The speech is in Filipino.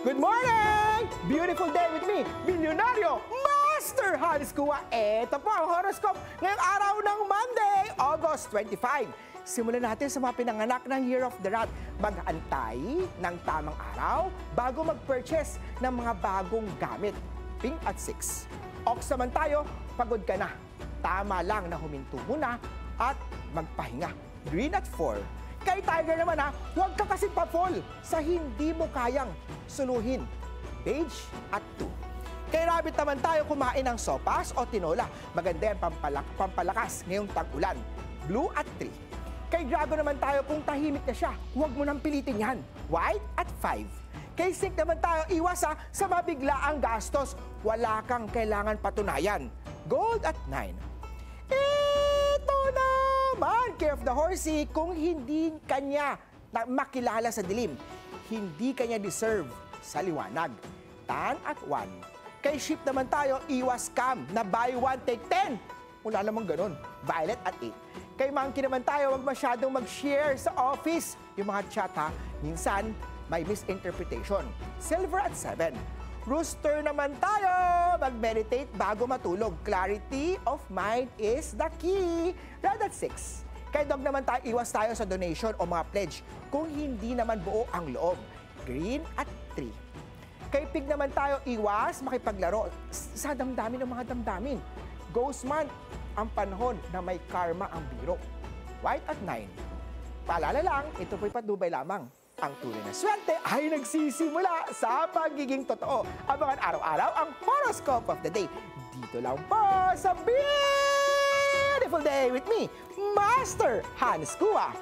Good morning! Beautiful day with me, Bilyonaryo Master Hans Kua. Ito po ang horoscope ngayong araw ng Monday, August 25. Simulan natin sa mga pinanganak ng Year of the Rat. Mag-antay ng tamang araw bago mag-purchase ng mga bagong gamit. Pink at 6. Ox naman tayo, pagod ka na. Tama lang na huminto muna at magpahinga. Green at 4. Kay Tiger naman huwag ka kasing pa-fall sa hindi mo kayang suluhin. Beige at 2. Kay Rabbit naman tayo, kumain ng sopas o tinola. Maganda yan pampalakas ngayong tag-ulan. Blue at 3. Kay Dragon naman tayo, kung tahimik na siya, huwag mo nang pilitin yan. White at 5. Kay Snake naman tayo, iwas sa mabiglaang gastos. Wala kang kailangan patunayan. Gold at 9. Ito naman, Care of the Horsey, kung hindi kanya makilala sa dilim, hindi kanya deserve sa liwanag. Tan at 1. Kay Sheep naman tayo, iwas scam na buy 1 take 10. Wala namang ganun. Violet at 8. Kay Monkey naman tayo, huwag masyadong mag-share sa office. Yung mga chat minsan may misinterpretation. Silver at 7. Rooster naman tayo, mag-meditate bago matulog. Clarity of mind is the key. Red at 6. Kay Dog naman tayo, iwas tayo sa donation o mga pledge kung hindi naman buo ang loob. Green at 3. Kay Pig naman tayo, iwas makipaglaro sa damdamin ng mga damdamin. Ghost month, ang panahon na may karma ang biro. White at 9. Paalala lang, ito po'y patnubay lamang. Ang tunay na swerte ay nagsisimula sa pagiging totoo. Abangan araw-araw ang horoscope of the day. Dito lang po sa Beautiful Day with me, Master Hans Kua.